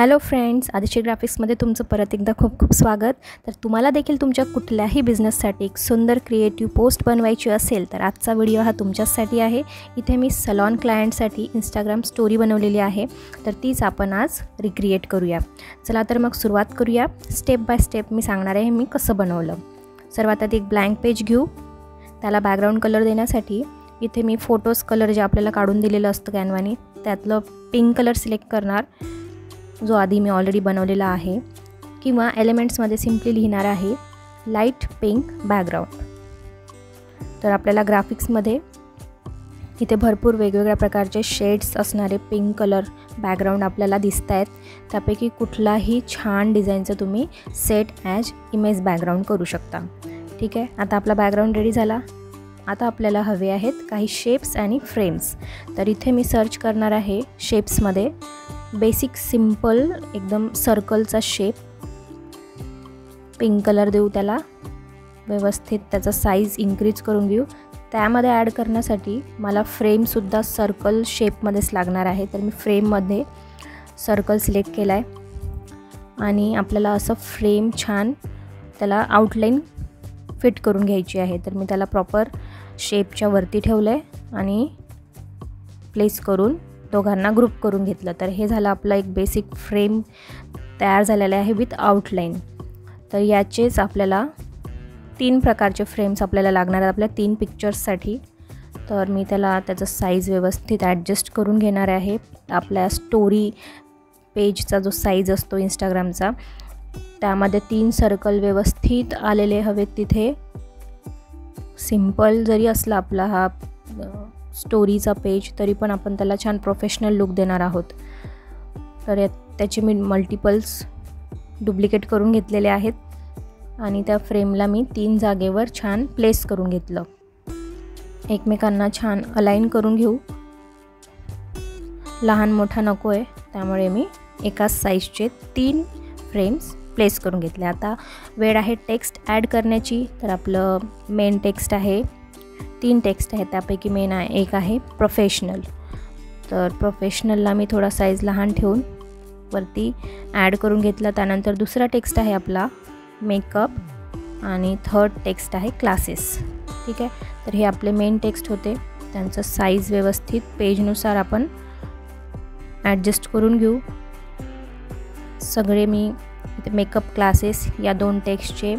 Hello friends, Adishi ग्राफिक्समध्ये तुमचं परत एकदा खूप खूप स्वागत. तर तुम्हाला देखील तुमच्या कुठल्याही बिझनेससाठी एक सुंदर क्रिएटिव्ह पोस्ट बनवायची असेल तर आजचा व्हिडिओ हा तुमच्यासाठी आहे. इथे मी सलॉन क्लायंटसाठी इंस्टाग्राम स्टोरी बनवलेली आहे, तर तीच आपण आज रिक्रिएट करूया. चला तर मग सुरुवात करूया. स्टेप बाय स्टेप मी सांगणार आहे मी कसं बनवलं. सर्वात आधी एक ब्लँक पेज घेऊ. त्याला बॅकग्राऊंड कलर देण्यासाठी इथे मी फोटोज कलर जे आपल्याला काढून दिलेलं असतं कॅनव्हाने त्यातलं पिंक कलर सिलेक्ट करणार, जो आधी मी ऑलरेडी बनवलेला आहे, किंवा एलिमेंट्समध्ये सिम्पली लिहिणार आहे लाईट पिंक बॅकग्राऊंड. तर आपल्याला ग्राफिक्समध्ये इथे भरपूर वेगवेगळ्या प्रकारचे शेड्स असणारे पिंक कलर बॅकग्राऊंड आपल्याला दिसत आहेत. त्यापैकी कुठलाही छान डिझाईनचं तुम्ही सेट ॲज इमेज बॅकग्राऊंड करू शकता. ठीक आहे, आता आपला बॅकग्राऊंड रेडी झाला. आता आपल्याला हवे आहेत काही शेप्स आणि फ्रेम्स. तर इथे मी सर्च करणार आहे शेप्समध्ये बेसिक सिंपल एकदम सर्कलचा शेप. पिंक कलर देऊ, त्याला व्यवस्थित त्याचा साईज इन्क्रीज करून घेऊ. त्यामध्ये ॲड करण्यासाठी मला फ्रेमसुद्धा सर्कल शेपमध्येच लागणार आहे. तर मी फ्रेममध्ये सर्कल सिलेक्ट केला आहे आणि आपल्याला असं फ्रेम छान त्याला आउटलाईन फिट करून घ्यायची आहे. तर मी त्याला प्रॉपर शेपच्या वरती ठेवलं आहे आणि प्लेस करून दोघांना ग्रुप करून घेतलं. तर हे झालं आपलं एक बेसिक फ्रेम तयार झालेलं आहे विथ आउटलाईन. तर याचेच आपल्याला 3 प्रकारचे फ्रेम्स आपल्याला लागणार आहेत आपल्या 3 पिक्चर्ससाठी. तर मी त्याचा साईज व्यवस्थित ॲडजस्ट करून घेणार आहे. आपल्या स्टोरी पेजचा जो साईज असतो इंस्टाग्रामचा, त्यामध्ये 3 सर्कल व्यवस्थित आलेले हवेत. तिथे सिंपल जरी असला आपला हा स्टोरीचा पेज, तरी पण आपण त्याला छान प्रोफेशनल लुक देणार आहोत. तर त्याचे मी मल्टिपल्स डुप्लिकेट करून घेतलेले आहेत आणि त्या फ्रेमला मी 3 जागेवर छान प्लेस करून घेतलं. एकमेकांना छान अलाइन करून घेऊ. लहान मोठा नको आहे, त्यामुळे मी एकाच साईजचे 3 फ्रेम्स प्लेस करून घेतले. आता वेळ आहे टेक्स्ट ॲड करण्याची. तर आपलं मेन टेक्स्ट आहे, 3 टेक्स्ट आहेत, त्यापैकी मेन एक आहे प्रोफेशनल. तर प्रोफेशनलला मी थोडा साईज लहान ठेवून वरती ॲड करून घेतला. त्यानंतर दुसरा टेक्स्ट आहे आपला मेकअप आणि थर्ड टेक्स्ट आहे क्लासेस. ठीक आहे, तर हे आपले मेन टेक्स्ट होते. त्यांचं साईज व्यवस्थित पेजनुसार आपण ॲडजस्ट करून घेऊ. सगळे मी इथे मेकअप क्लासेस या 2 टेक्स्टचे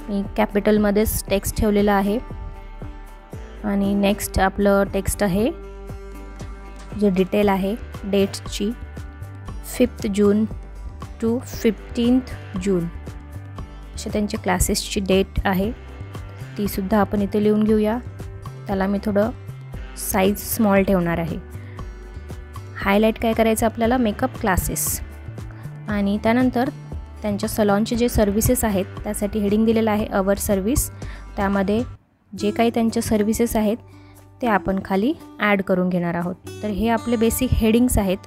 मी कॅपिटलमध्येच टेक्स्ट ठेवलेलं आहे. आणि नेक्स्ट आपलं टेक्स्ट आहे जे डिटेल आहे डेट्सची, 5 जून टू 15 जून असे त्यांचे क्लासेसची डेट आहे. तीसुद्धा आपण इथे लिहून घेऊया. त्याला मी थोडं साईज स्मॉल ठेवणार आहे. हायलाईट काय करायचं आपल्याला, मेकअप क्लासेस. आणि त्यानंतर त्यांच्या सलॉनचे जे सर्व्हिसेस आहेत त्यासाठी हेडिंग दिलेलं आहे अवर सर्व्हिस. त्यामध्ये जे काही त्यांच्या सर्व्हिसेस आहेत ते आपण खाली ॲड करून घेणार आहोत. तर हे आपले बेसिक हेडिंग्स आहेत.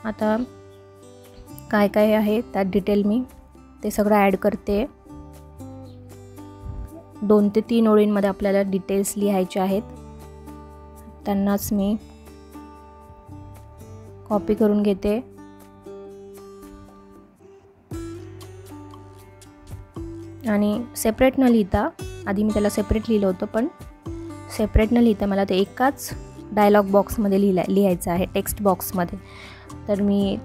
आता काय काय आहे त्यात डिटेल मी ते सगळं ॲड करते. 2 ते 3 ओळींमध्ये आपल्याला डिटेल्स लिहायचे आहेत. त्यांनाच मी कॉपी करून घेते. आणि सेपरेट न लिहिता, आधी मी त्याला सेपरेट लिहिलं होतं, पण सेपरेट न लिहिता मला ते एकाच डायलॉग बॉक्समध्ये लिहायचं आहे, टेक्स्ट बॉक्समध्ये. तर मी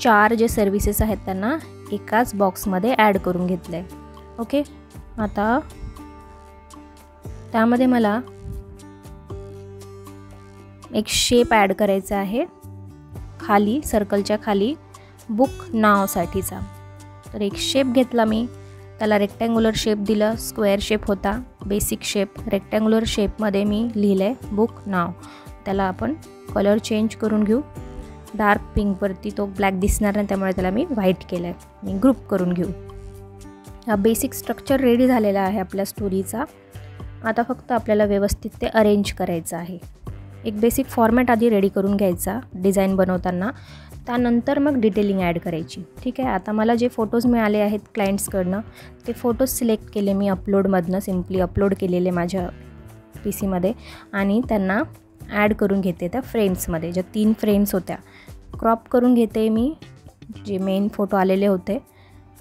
4 जे सर्व्हिसेस आहेत त्यांना एकाच बॉक्समध्ये ॲड करून घेतलं आहे. ओके, आता त्यामध्ये मला एक शेप ॲड करायचा आहे खाली, सर्कलच्या खाली, बुक नावसाठीचा. तर एक शेप घेतला मी, त्याला रेक्टँग्युलर शेप दिला. स्क्वेअर शेप होता बेसिक शेप. रेक्टँग्युलर शेपमध्ये मी लिहिलं आहे बुक नाव. त्याला आपण कलर चेंज करून घेऊ. डार्क पिंकवरती तो ब्लॅक दिसणार नाही, त्यामुळे त्याला मी व्हाईट केलं आहे. मी ग्रुप करून घेऊ. हा बेसिक स्ट्रक्चर रेडी झालेला आहे आपल्या स्टोरीचा. आता फक्त आपल्याला व्यवस्थित ते अरेंज करायचं आहे. एक बेसिक फॉर्मॅट आधी रेडी करून घ्यायचा डिझाईन बनवताना, त्यानंतर मग डिटेलिंग ॲड करायची. ठीक आहे, आता मला जे फोटोज मिळाले आहेत क्लायंट्सकडनं ते फोटोज सिलेक्ट केले मी अपलोडमधनं, सिम्पली अपलोड केलेले माझ्या PC मध्ये, आणि त्यांना ॲड करून घेते त्या फ्रेम्समध्ये. ज्या 3 फ्रेम्स होत्या क्रॉप करून घेते मी जे मेन फोटो आलेले होते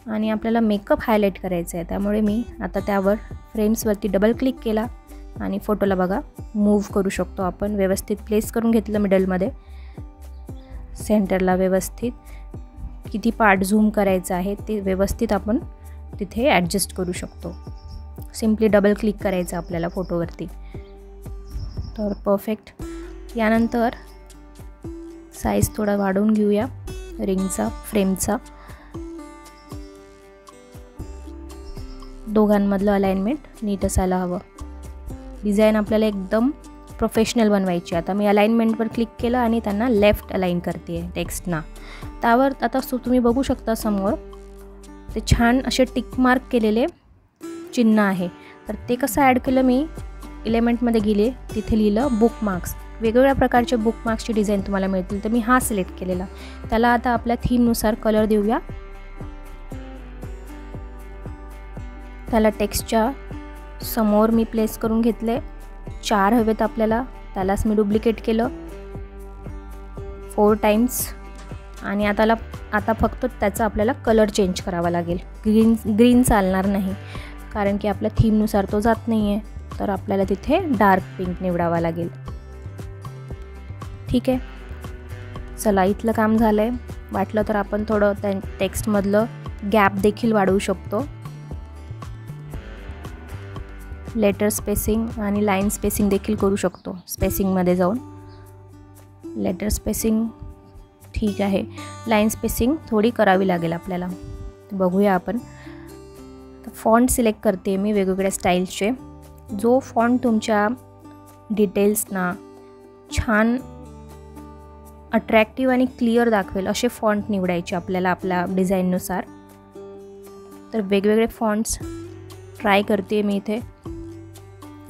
आणि आपल्याला मेकअप हायलाईट करायचं आहे, त्यामुळे मी आता त्यावर फ्रेम्सवरती डबल क्लिक केला आणि फोटोला बघा मूव्ह करू शकतो आपण. व्यवस्थित प्लेस करून घेतलं मिडलमध्ये, सेंटरला व्यवस्थित. किती पार्ट झूम करायचं आहे ते व्यवस्थित आपण तिथे ॲडजस्ट करू शकतो. सिम्पली डबल क्लिक करायचं आपल्याला फोटोवरती, तर परफेक्ट. यानंतर साईज थोडा वाढवून घेऊया रिंगचा, फ्रेमचा. दोघांमधलं अलाइनमेंट नीट असायला हवं. डिझाईन आपल्याला एकदम प्रोफेशनल बनवायची. आता मी अलाइनमेंटवर क्लिक केलं आणि त्यांना लेफ्ट अलाइन करते आहे टेक्स्टना. त्यावर आता तुम्ही बघू शकता समोर ते छान असे टिक मार्क केलेले चिन्ह आहे. तर ते कसं ॲड केलं, मी एलिमेंटमध्ये गेले, तिथे लिहिलं बुकमार्क्स. वेगवेगळ्या प्रकारचे बुकमार्क्सची डिझाईन तुम्हाला मिळतील, तर मी हा सिलेक्ट केलेला. त्याला आता आपल्या थीमनुसार कलर देऊया. त्याला टेक्स्टच्या समोर मी प्लेस करून घेतले. 4 हवेत आपल्याला, त्यालाच मी डुप्लिकेट केलं 4 टाइम्स. आणि आता फक्त त्याचा आपल्याला कलर चेंज करावा लागेल. ग्रीन चालणार नाही, कारण की आपल्या थीमनुसार तो जात नाही आहे. तर आपल्याला तिथे डार्क पिंक निवडावा लागेल. ठीक आहे, चला इथलं काम झालं आहे. वाटलं तर आपण थोडं त्या टेक्स्टमधलं गॅप देखील वाढवू शकतो. लेटर स्पेसिंग आणि लाईन स्पेसिंग देखील करू शकतो. स्पेसिंगमध्ये जाऊन लेटर स्पेसिंग ठीक आहे, लाईन स्पेसिंग थोडी करावी लागेल आपल्याला. बघूया आपण. फॉन्ट सिलेक्ट करते मी वेगवेगळ्या स्टाईल्सचे. जो फॉन्ट तुमच्या डिटेल्सना छान अट्रॅक्टिव्ह आणि क्लिअर दाखवेल असे फॉन्ट निवडायचे आपल्याला आपल्या डिझाईननुसार. तर वेगवेगळे फॉन्ट्स ट्राय करते मी इथे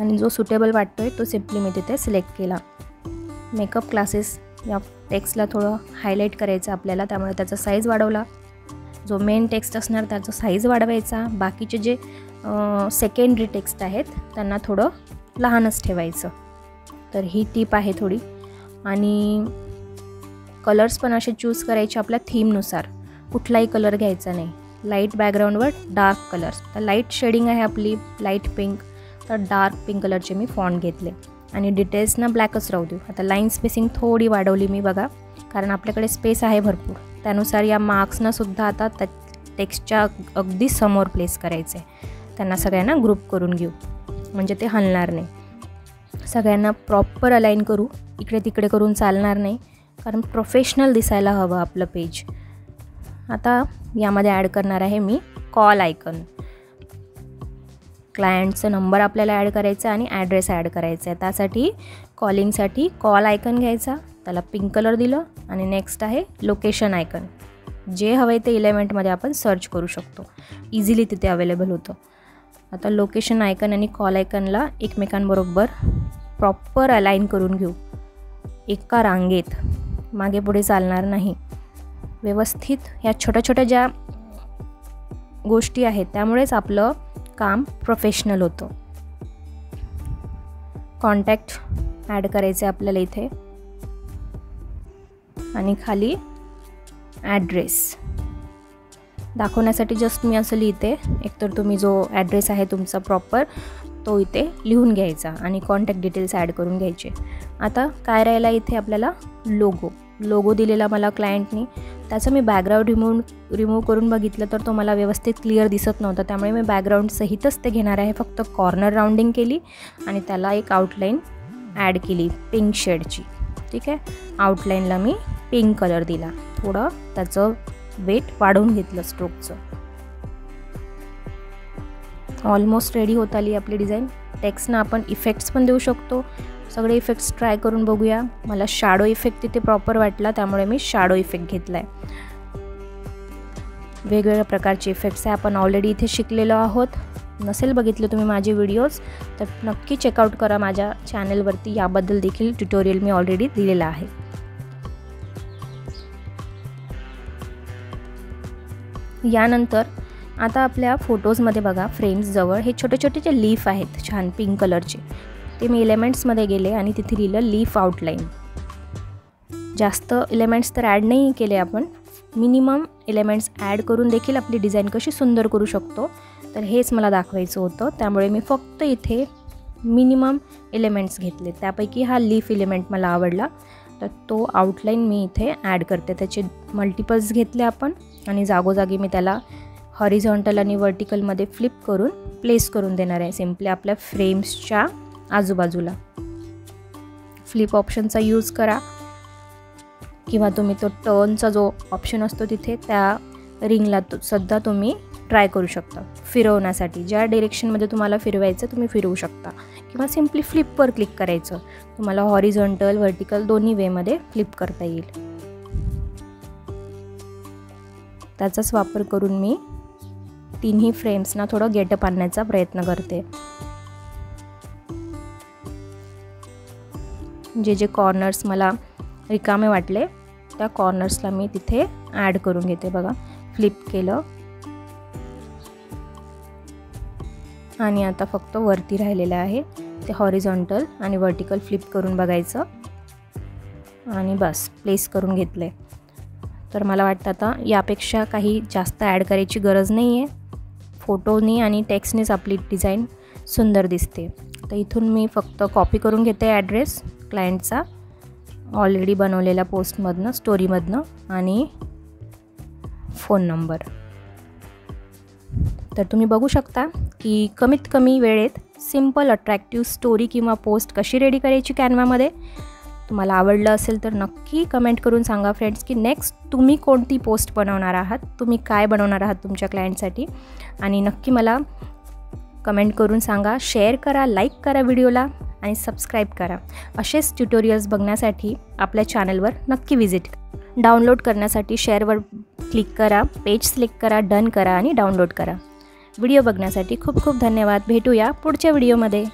आणि जो सुटेबल वाटतो आहे तो सिम्पली मी तिथे सिलेक्ट केला. मेकअप क्लासेस या टेक्स्टला थोडं हायलाईट करायचं आपल्याला, त्यामुळे त्याचा साईज वाढवला. जो मेन टेक्स्ट असणार त्याचा साईज वाढवायचा. बाकीचे जे सेकंडरी टेक्स्ट आहेत त्यांना थोडं लहानच ठेवायचं. तर ही टीप आहे थोडी. आणि कलर्स पण असे चूज करायचे आपल्या थीमनुसार. कुठलाही कलर घ्यायचा नाही. लाईट बॅकग्राऊंडवर डार्क कलर्स. तर लाईट शेडिंग आहे आपली लाईट पिंक, तर डार्क पिंक कलरचे मी फॉन्ट घेतले. आणि डिटेल्सना ब्लॅकच राहू देऊ. आता लाईन स्पेसिंग थोडी वाढवली मी बघा, कारण आपल्याकडे स्पेस आहे भरपूर. त्यानुसार या मार्क्सनासुद्धा आता त्या टेक्स्टच्या अगदी समोर प्लेस करायचं आहे. त्यांना सगळ्यांना ग्रुप करून घेऊ, म्हणजे ते हलणार नाही. सगळ्यांना प्रॉपर अलाइन करू. इकडे तिकडे करून चालणार नाही, कारण प्रोफेशनल दिसायला हवं आपलं पेज. आता यामध्ये ॲड करणार आहे मी कॉल आयकन. क्लायंटचा नंबर आपल्याला ॲड करायचा आणि ॲड्रेस ॲड करायचा आहे. त्यासाठी कॉलिंगसाठी कॉल आयकन घ्यायचा, त्याला पिंक कलर दिलं. आणि नेक्स्ट आहे लोकेशन आयकन. जे हवं ते एलिमेंटमध्ये आपण सर्च करू शकतो, इझिली तिथे अवेलेबल होतं. आता लोकेशन आयकन आणि कॉल आयकनला एकमेकांबरोबर प्रॉपर अलाइन करून घेऊ. एका रांगेत, मागे पुढे चालणार नाही. व्यवस्थित ह्या छोट्या छोट्या ज्या गोष्टी आहेत त्यामुळेच आपलं काम प्रोफेशनल होतं. कॉन्टॅक्ट ॲड करायचे आपल्याला इथे आणि खाली ॲड्रेस दाखवण्यासाठी जस्ट मी असं लिहिते. एकतर तुम्ही जो ॲड्रेस आहे तुमचा प्रॉपर तो इथे लिहून घ्यायचा आणि कॉन्टॅक्ट डिटेल्स ॲड करून घ्यायचे. आता काय राहिला इथे आपल्याला लोगो दिलेला मला क्लायंटनी. त्याचं मी बॅकग्राऊंड रिमूव्ह करून बघितलं तर तो मला व्यवस्थित क्लिअर दिसत नव्हता, त्यामुळे मी बॅकग्राऊंड सहितच ते घेणार आहे. फक्त कॉर्नर राऊंडिंग केली आणि त्याला एक आउटलाईन ॲड केली पिंक शेडची. ठीक आहे, आउटलाईनला मी पिंक कलर दिला. थोडं त्याचं वेट वाढवून घेतलं स्ट्रोकचं. ऑलमोस्ट रेडी होत आली आपली डिझाईन. टेक्स्टना आपण इफेक्ट्स पण देऊ शकतो. सगळे इफेक्ट्स ट्राय करून बघूया. मला शॅडो इफेक्ट तिथे प्रॉपर वाटला, त्यामुळे मी शॅडो इफेक्ट घेतला आहे. वेगवेगळ्या प्रकारचे इफेक्ट्स आहे, आपण ऑलरेडी इथे शिकलेलो आहोत. नसेल बघितलं तुम्ही माझे व्हिडिओज तर नक्की चेकआउट करा माझ्या चॅनलवरती. याबद्दल देखील ट्युटोरियल मी ऑलरेडी दिलेला आहे. यानंतर आता आपल्या फोटोजमध्ये बघा फ्रेम्सजवळ हे छोटे छोटे जे लीफ आहेत छान पिंक कलरचे, ते मी एलिमेंट्समध्ये गेले आणि तिथे लिहिलं लीफ आउटलाईन. जास्त एलिमेंट्स तर ॲड नाही केले आपण, मिनिमम एलिमेंट्स ॲड करून देखील आपली डिझाईन कशी सुंदर करू शकतो, तर हेच मला दाखवायचं होतं. त्यामुळे मी फक्त इथे मिनिमम एलिमेंट्स घेतले. त्यापैकी हा लीफ एलिमेंट मला आवडला, तर तो आउटलाईन मी इथे ॲड करते. त्याचे मल्टिपल्स घेतले आपण आणि जागोजागी मी त्याला हॉरिझॉन्टल आणि वर्टिकलमध्ये फ्लिप करून प्लेस करून देणार आहे. सिम्पली आपल्या फ्रेम्सच्या आजूबाजूला फ्लिप ऑप्शनचा यूज करा, किंवा तुम्ही तो टर्नचा जो ऑप्शन असतो तिथे त्या रिंगला सुद्धा तुम्ही ट्राय करू शकता फिरवण्यासाठी. ज्या डिरेक्शनमध्ये तुम्हाला फिरवायचं तुम्ही फिरवू शकता, किंवा सिम्पली फ्लिपवर क्लिक करायचं. तुम्हाला हॉरिझॉन्टल वर्टिकल दोन्ही वेमध्ये फ्लिप करता येईल. त्याचाच वापर करून मी तिन्ही फ्रेम्सना थोडं गेटअप आणण्याचा प्रयत्न करते. जे जे कॉर्नर्स मला रिकामे वाटले त्या कॉर्नर्सला मी तिथे ॲड करून घेते. बघा, फ्लिप केलं आणि आता फक्त वरती राहिलेलं आहे ते हॉरिझॉन्टल आणि वर्टिकल फ्लिप करून बघायचं आणि बस प्लेस करून घेतले. तर मला वाटतं आता यापेक्षा काही जास्त ॲड करायची गरज नाही आहे. फोटोनी आणि टेक्स्टनेच आपली डिझाईन सुंदर दिसते. तर इथून मी फक्त कॉपी करून घेते ॲड्रेस क्लायंटचा ऑलरेडी बनवलेल्या पोस्टमधनं, स्टोरीमधनं, आणि फोन नंबर. तर तुम्ही बघू शकता की कमीत कमी वेळेत सिम्पल अट्रॅक्टिव्ह स्टोरी किंवा पोस्ट कशी रेडी करायची कॅनव्हामध्ये. तुम्हाला आवडलं असेल तर नक्की कमेंट करून सांगा फ्रेंड्स की नेक्स्ट तुम्ही कोणती पोस्ट बनवणार आहात, तुम्ही काय बनवणार आहात तुमच्या क्लायंटसाठी, आणि नक्की मला कमेंट करून सांगा. शेअर करा, लाईक करा व्हिडिओला आणि सबस्क्राईब करा. असेच ट्युटोरियल्स बघण्यासाठी आपल्या चॅनलवर नक्की विजिट. डाउनलोड करण्यासाठी शेअरवर क्लिक करा, पेज सिलेक्ट करा, डन करा आणि डाउनलोड करा. व्हिडिओ बघण्यासाठी खूप खूप धन्यवाद. भेटूया पुढच्या व्हिडिओमध्ये.